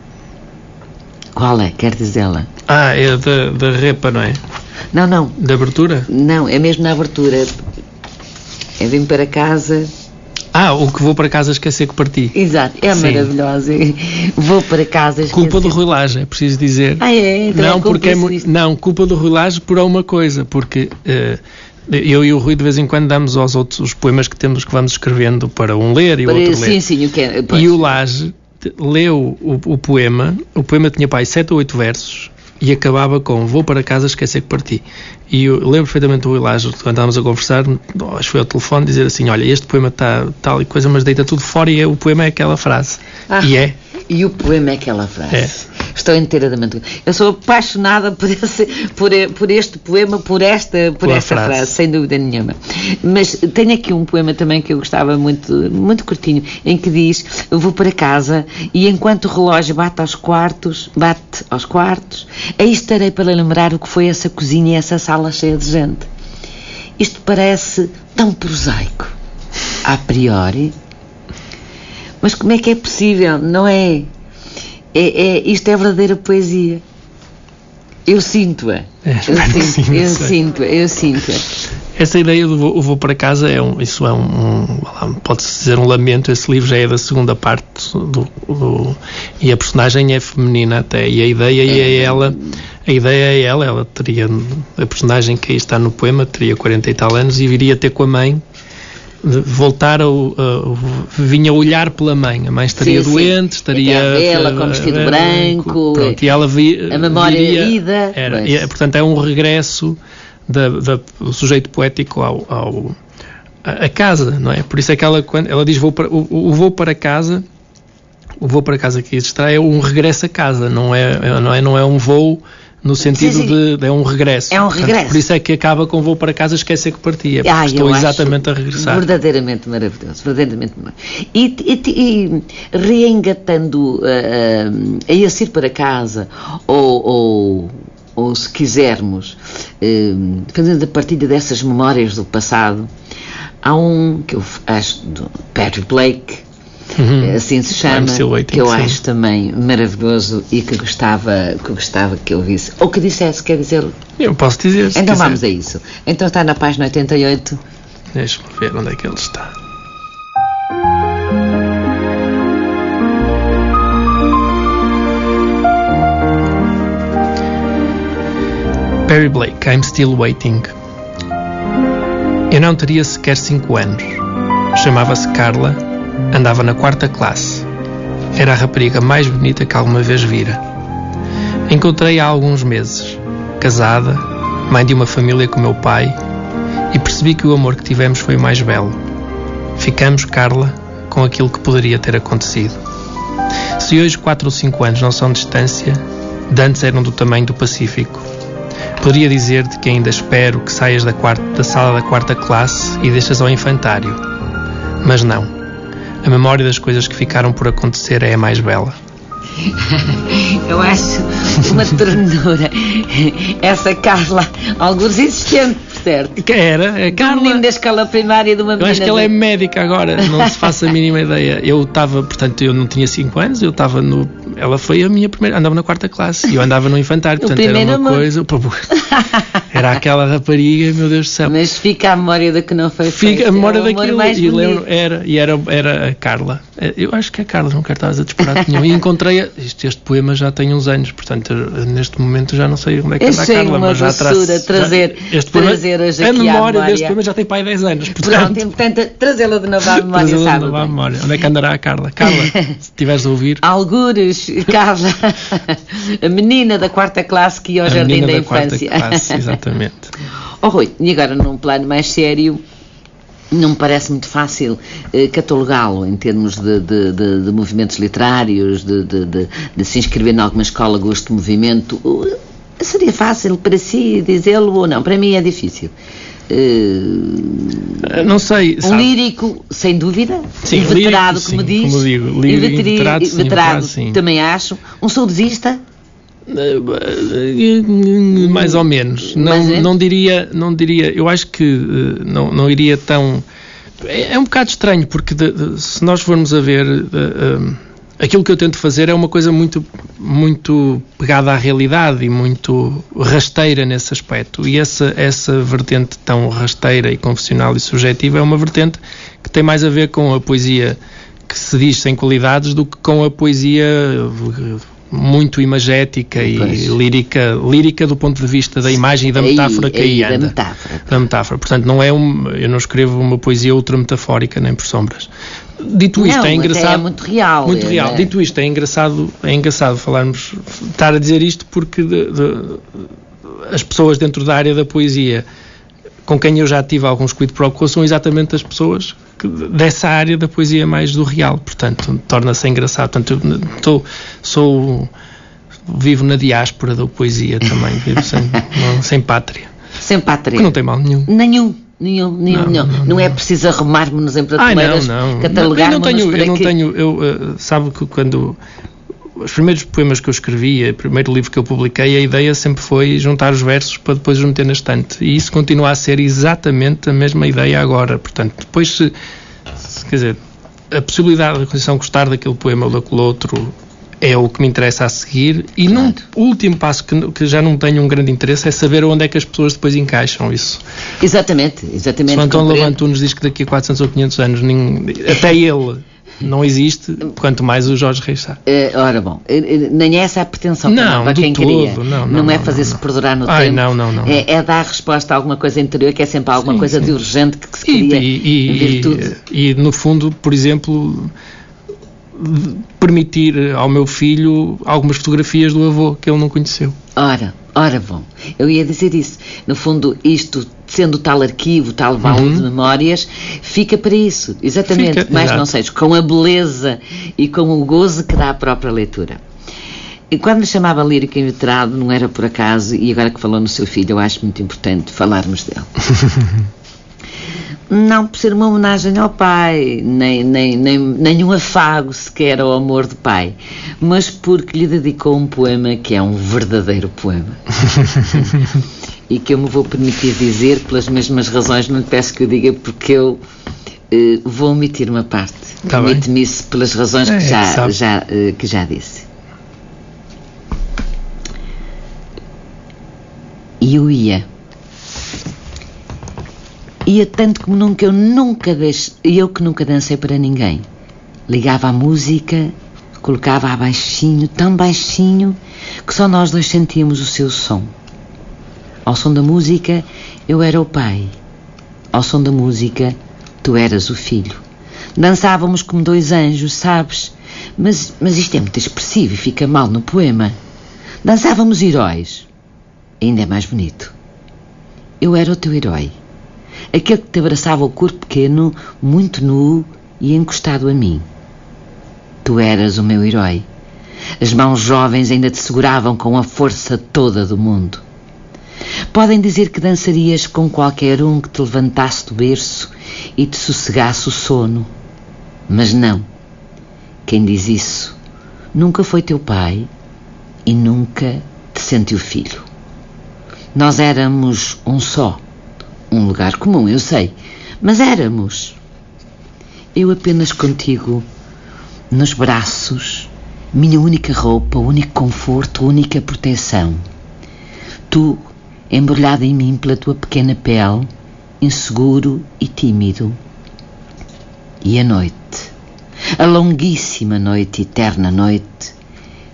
qual é? Quer dizê-la? É da repa, não é? Não. Da abertura? Não, é mesmo na abertura. É vim para casa... o que vou para casa esquecer que parti. Exato, é Sim. Maravilhosa. Vou para casa esquecer. Culpa do Rui Lage, é preciso dizer. Então não, culpa do Rui Lage por uma coisa, porque eu e o Rui de vez em quando damos aos outros os poemas que vamos escrevendo para um ler e o outro ler. Sim, o que é, e o Lage leu o poema tinha 7 ou 8 versos e acabava com vou para casa esquecer que parti. E eu lembro perfeitamente do Rui Lage, quando estávamos a conversar, acho que foi ao telefone, dizer assim, olha, este poema está tal e coisa, mas deita tudo fora e o poema é aquela frase. E o poema é aquela frase. É. Estou inteiramente... Eu sou apaixonada por este poema, por esta frase, sem dúvida nenhuma. Mas tenho aqui um poema também que eu gostava muito, muito curtinho, em que diz, eu vou para casa e enquanto o relógio bate aos quartos, aí estarei para lembrar o que foi essa cozinha e essa sala cheia de gente. Isto parece tão prosaico, a priori, mas como é que é possível, não é? Isto é verdadeira poesia. Eu sinto-a. Eu sinto-a. Essa ideia do vou para casa pode-se dizer um lamento. Esse livro já é da segunda parte e a personagem é feminina até, e a ideia é ela teria, a personagem que aí está no poema, teria 40 e tal anos e viria ter com a mãe, voltar vinha olhar pela mãe. A mãe estaria doente, estaria ela com vestido branco, pronto, e ela a memória lida. Portanto, é um regresso do sujeito poético à casa, não é? Por isso é que ela diz vou para casa que existe é um regresso a casa, não é um voo no sentido de é um regresso. É um regresso. Portanto, por isso é que acaba com vou para casa, esquecer que partia. Estou exatamente a regressar. Verdadeiramente maravilhoso, verdadeiramente maravilhoso. E reengatando a esse ir para casa, ou se quisermos, fazendo a partilha dessas memórias do passado, há um que eu acho, do Perry Blake, assim se chama, que eu acho também maravilhoso e que gostava que eu visse, ou que dissesse, quer dizer. Eu posso dizer, se então quiser. Vamos a isso. Então está na página 88. Deixa-me ver onde é que ele está. Perry Blake, I'm Still Waiting. Eu não teria sequer 5 anos. Chamava-se Carla, andava na 4ª classe. Era a rapariga mais bonita que alguma vez vira. Encontrei-a há alguns meses, casada, mãe de uma família com meu pai, e percebi que o amor que tivemos foi o mais belo. Ficamos, Carla, com aquilo que poderia ter acontecido. Se hoje 4 ou 5 anos não são distância, de antes eram do tamanho do Pacífico. Poderia dizer-te que ainda espero que saias da sala da 4ª classe e deixas ao infantário. Mas não. A memória das coisas que ficaram por acontecer é a mais bela. Eu acho uma ternura. Essa Carla, alguns existente, certo? Que era? É Carla. Um menino da escola primária de uma menina. Eu acho que ela é médica agora, não se faça a mínima ideia. Eu estava, portanto, eu não tinha 5 anos, eu estava no. Ela foi a minha primeira. Andava na 4ª classe e eu andava no infantário, portanto era uma amor. Coisa. Era aquela rapariga, meu Deus do céu. Mas fica a memória da que não foi feita. Fica a memória daquilo e lembro, era a Carla. Eu acho que a Carla, não quero estar a disparate nenhum. E encontrei este poema já tem uns anos, portanto, neste momento já não sei onde é que anda a Carla, mas já trazer hoje a memória deste poema já tem para aí 10 anos. Pronto, importante trazê-la de novo à memória, sabe? De novo à memória. Onde é que andará a Carla? Carla, se estiveres a ouvir. Algures, Carla, a menina da 4ª classe que ia ao Jardim da Infância. 4ª classe, exatamente. Rui, e agora num plano mais sério, não me parece muito fácil catalogá-lo em termos de movimentos literários, de se inscrever em alguma escola gosto de movimento. Seria fácil para si dizê-lo ou não? Para mim é difícil. Não sei. Um lírico, sem dúvida. Sim, inveterado, lírico, como sim, diz. Como digo, inveterado, sim, também acho. Um saudosista. Mais ou menos. Não diria. Eu acho que não iria tão. É um bocado estranho, porque se nós formos a ver, aquilo que eu tento fazer é uma coisa muito, muito pegada à realidade e muito rasteira nesse aspecto. E essa vertente tão rasteira e confessional e subjetiva é uma vertente que tem mais a ver com a poesia que se diz sem qualidades do que com a poesia muito imagética e lírica do ponto de vista da imagem e da metáfora que aí anda. Da metáfora. Portanto, eu não escrevo uma poesia ultrametafórica nem por sombras. Dito isto, é engraçado. É muito real. Muito real. Dito isto, é engraçado estar a dizer isto porque as pessoas dentro da área da poesia com quem eu já tive alguns quid pro quo são exatamente as pessoas dessa área da poesia mais do real, portanto torna-se engraçado. Portanto, vivo na diáspora da poesia também, vivo sem pátria. Sem pátria. Que não tem mal nenhum. Nenhum. Não é preciso arrumarmos-nos em prateleiras, catalogarmos-nos. Sabe que quando os primeiros poemas que eu escrevi, o primeiro livro que eu publiquei, a ideia sempre foi juntar os versos para depois os meter na estante. E isso continua a ser exatamente a mesma ideia agora. Portanto, depois quer dizer, a possibilidade da Conceição gostar daquele poema ou daquele outro é o que me interessa a seguir. E Claro. o último passo que já não tenho um grande interesse é saber onde é que as pessoas depois encaixam isso. Exatamente. Se o Antônio compreendo. Lavante nos diz que daqui a 400 ou 500 anos até ele não existe, quanto mais o Jorge Reis Sá. Ora bom, nem é essa a pretensão Não, para de quem todo, queria. não, é fazer-se perdurar no Ai, tempo. não. É dar resposta a alguma coisa interior, que é sempre alguma Sim, coisa sim. de urgente que se cria em virtude. E no fundo, por exemplo, permitir ao meu filho algumas fotografias do avô que ele não conheceu. Ora bom, eu ia dizer isso. No fundo, isto, sendo tal arquivo, tal baú de memórias, fica para isso, exatamente. Fica, Mais exato. não seja, com a beleza e com o gozo que dá a própria leitura. E quando me chamava lírico inveterado, não era por acaso, e agora que falou no seu filho, eu acho muito importante falarmos dele. Não por ser uma homenagem ao pai, nem um afago sequer ao amor do pai, mas porque lhe dedicou um poema que é um verdadeiro poema. E que eu me vou permitir dizer, pelas mesmas razões, não lhe peço que eu diga, porque eu vou omitir uma parte. Tá bem. Permite-me isso pelas razões que já disse. E eu ia tanto como nunca, eu que nunca dancei para ninguém. Ligava a música, colocava-a baixinho, tão baixinho, que só nós dois sentíamos o seu som. Ao som da música, eu era o pai. Ao som da música, tu eras o filho. Dançávamos como dois anjos, sabes? Mas isto é muito expressivo e fica mal no poema. Dançávamos heróis. Ainda é mais bonito. Eu era o teu herói. Aquele que te abraçava o corpo pequeno, muito nu e encostado a mim. Tu eras o meu herói. As mãos jovens ainda te seguravam com a força toda do mundo. Podem dizer que dançarias com qualquer um que te levantasse do berço e te sossegasse o sono. Mas não. Quem diz isso nunca foi teu pai e nunca te sentiu filho. Nós éramos um só. Um lugar comum, eu sei, mas éramos. Eu apenas contigo, nos braços, minha única roupa, único conforto, única proteção. Tu, embrulhada em mim pela tua pequena pele, inseguro e tímido. E a noite, a longuíssima noite, eterna noite,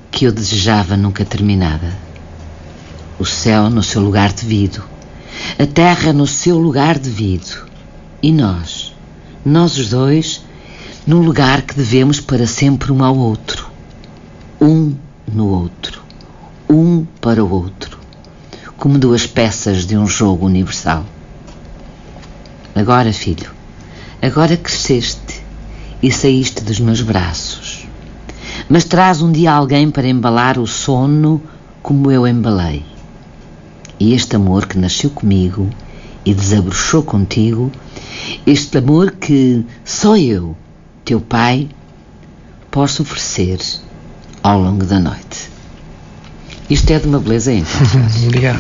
que eu desejava nunca terminada. O céu no seu lugar devido, a terra no seu lugar devido, e nós os dois, num lugar que devemos para sempre um ao outro, um no outro, um para o outro, como duas peças de um jogo universal. Agora, filho, agora cresceste e saíste dos meus braços, mas traz um dia alguém para embalar o sono como eu embalei. E este amor que nasceu comigo e desabrochou contigo, este amor que só eu, teu pai, posso oferecer ao longo da noite. Isto é de uma beleza ímpar. Obrigado.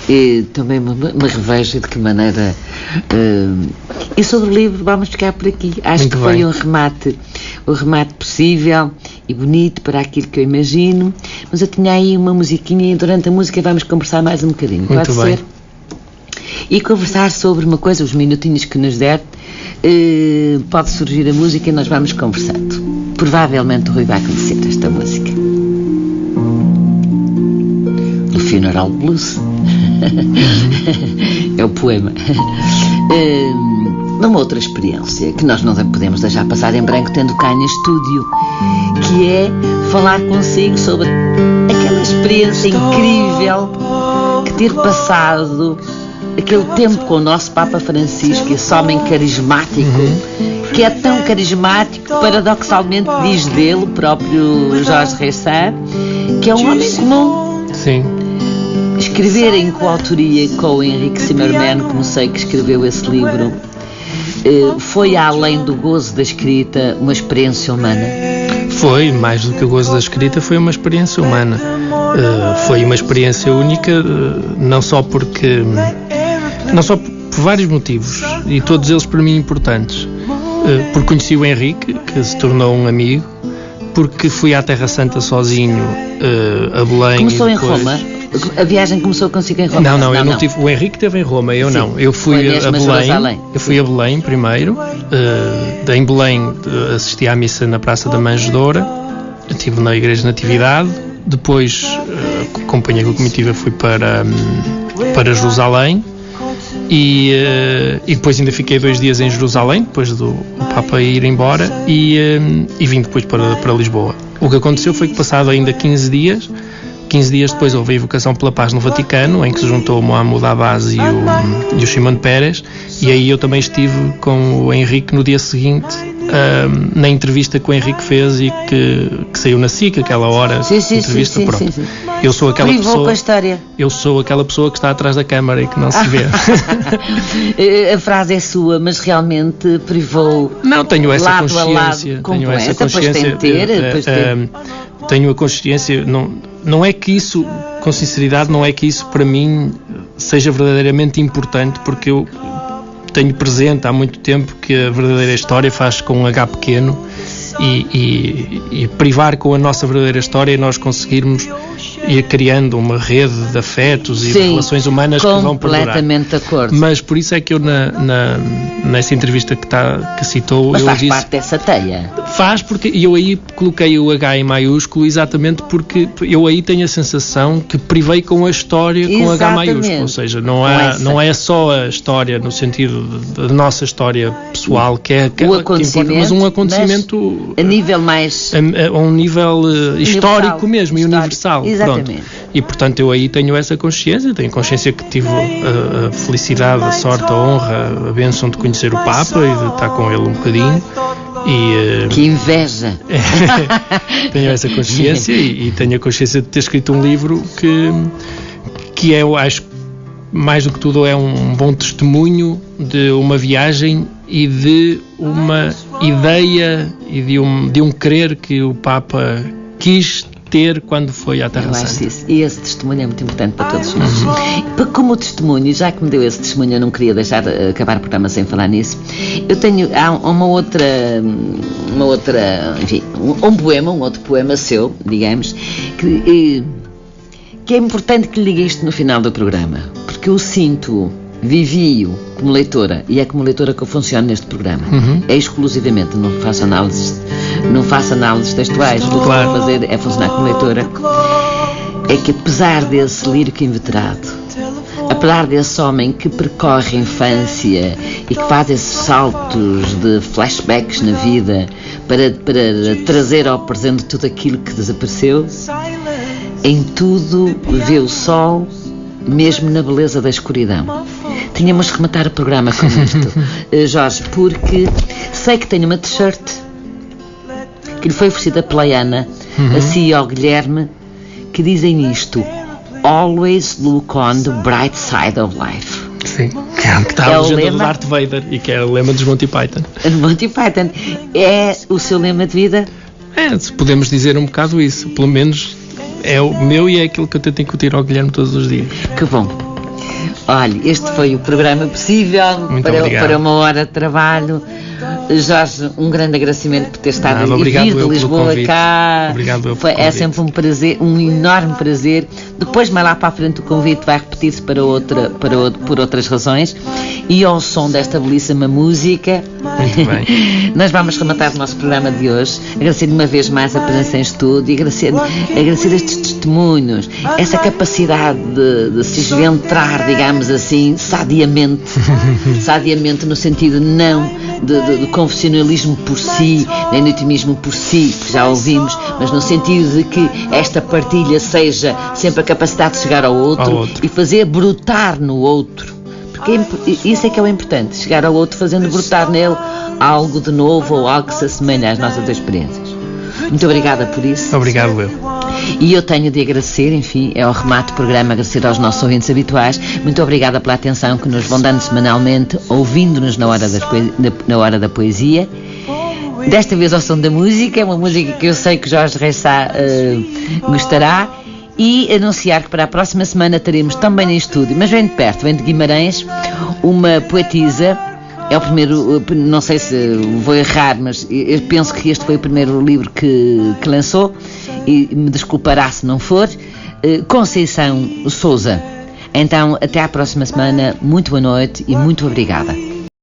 E também me revejo de que maneira. E sobre o livro, vamos ficar por aqui. Acho Muito que foi bem. um remate possível e bonito para aquilo que eu imagino. Mas eu tinha aí uma musiquinha e durante a música vamos conversar mais um bocadinho. Muito Pode bem. ser? E conversar sobre uma coisa, os minutinhos que nos der, pode surgir a música e nós vamos conversando. Provavelmente o Rui vai conhecer esta música. O Funeral Blues. É o poema. Numa outra experiência que nós não podemos deixar passar em branco, tendo cá em estúdio, que é falar consigo sobre aquela experiência incrível que ter passado aquele tempo com o nosso Papa Francisco, esse homem carismático, que é tão carismático, paradoxalmente diz dele, o próprio Jorge Reis Sá, que é um homem comum. Sim. Escrever em coautoria com o Henrique Zimmermann, como sei que escreveu esse livro, foi além do gozo da escrita uma experiência humana? Foi, mais do que o gozo da escrita, foi uma experiência humana. Foi uma experiência única, não só por vários motivos, e todos eles para mim importantes. Porque conheci o Henrique, que se tornou um amigo, porque fui à Terra Santa sozinho, a Belém. Começou e depois... em Roma? A viagem começou consigo em Roma? Não, eu não tive. O Henrique esteve em Roma, eu Sim, não. Eu fui a Belém. Jerusalém. Eu fui a Belém primeiro. Em Belém assisti à missa na Praça da Manjedoura. Estive na Igreja de Natividade. Depois, acompanhei com a comitiva, fui para Jerusalém. E depois ainda fiquei 2 dias em Jerusalém, depois do Papa ir embora, e vim depois para Lisboa. O que aconteceu foi que, passado ainda 15 dias depois, houve a Invocação pela Paz no Vaticano, em que se juntou o Mahmoud Abbas e o Shimon Peres, e aí eu também estive com o Henrique no dia seguinte, na entrevista que o Henrique fez e que saiu na SIC, aquela hora de entrevista. Pronto. Sim. Eu sou aquela pessoa. Com a história. Eu sou aquela pessoa que está atrás da câmara e que não se vê. A frase é sua, mas realmente privou. Não, tenho essa lado consciência. Tenho essa consciência. Tenho a consciência. Não é que isso, com sinceridade, não é que isso para mim seja verdadeiramente importante, porque eu tenho presente há muito tempo que a verdadeira história faz com um H pequeno, e privar com a nossa verdadeira história nós conseguirmos ir criando uma rede de afetos e de relações humanas que vão perdurar. Completamente de acordo. Mas por isso é que eu nessa entrevista que citou, mas eu faz disse, parte dessa teia. Faz, porque eu aí coloquei o H em maiúsculo exatamente porque eu aí tenho a sensação que privei com a história com H maiúsculo, ou seja, não é só a história no sentido da nossa história pessoal que é que importa, mas um acontecimento a nível mais a um nível histórico mesmo e universal. Exatamente. Pronto. E portanto eu aí tenho essa consciência, tenho consciência que tive a felicidade, a sorte, a honra, a bênção de conhecer o Papa e de estar com ele um bocadinho. Que inveja! Tenho essa consciência e tenho a consciência de ter escrito um livro que eu acho, mais do que tudo, é um bom testemunho de uma viagem e de uma ideia e de um querer que o Papa quis ter quando foi à Terra Santa. E esse testemunho é muito importante para todos nós. Como testemunho, já que me deu esse testemunho, eu não queria deixar de acabar o programa sem falar nisso. Há uma outra, enfim, um outro poema seu, digamos, que é importante que lhe diga isto no final do programa, porque eu sinto, vivi-o como leitora, e é como leitora que eu funciono neste programa. É exclusivamente, não faço análises textuais, o que eu vou fazer é funcionar como leitora. É que apesar desse lírico inveterado, apesar desse homem que percorre a infância e que faz esses saltos de flashbacks na vida para trazer ao presente tudo aquilo que desapareceu, em tudo vê o sol, mesmo na beleza da escuridão. Tínhamos que rematar o programa com isto, Jorge, porque sei que tenho uma t-shirt que lhe foi oferecida pela Ana, assim ao Guilherme, que dizem isto: Always look on the bright side of life. Sim, que está a legenda do Darth Vader e que é o lema dos Monty Python. Monty Python é o seu lema de vida? Podemos dizer um bocado isso, pelo menos é o meu e é aquilo que eu tento incutir ao Guilherme todos os dias. Que bom. Olha, este foi o programa possível para uma hora de trabalho. Jorge, um grande agradecimento por ter estado e vir de Lisboa cá. Obrigado. É sempre um prazer, um enorme prazer. Depois, mais lá para a frente, o convite vai repetir-se por outras razões. E ao som desta belíssima música, muito bem. Nós vamos rematar o nosso programa de hoje, agradecendo uma vez mais a presença em estúdio e agradecer estes testemunhos, essa capacidade de se esventrar, digamos assim, sadiamente no sentido não de confessionalismo por si, nem do intimismo por si, que já ouvimos, mas no sentido de que esta partilha seja sempre a capacidade de chegar ao outro. E fazer brotar no outro. Porque isso é que é o importante, chegar ao outro fazendo brotar nele algo de novo ou algo que se assemelha às nossas experiências. Muito obrigada por isso. Obrigado, eu. E eu tenho de agradecer, enfim, é o remate do programa, agradecer aos nossos ouvintes habituais. Muito obrigada pela atenção que nos vão dando semanalmente, ouvindo-nos na hora da poesia. Desta vez ao som da música, é uma música que eu sei que Jorge Reissá gostará. E anunciar que para a próxima semana teremos também em estúdio, mas vem de perto, vem de Guimarães, uma poetisa É o primeiro, não sei se vou errar, mas eu penso que este foi o primeiro livro que lançou, e me desculpará se não for. Conceição Sousa. Então, até à próxima semana, muito boa noite e muito obrigada.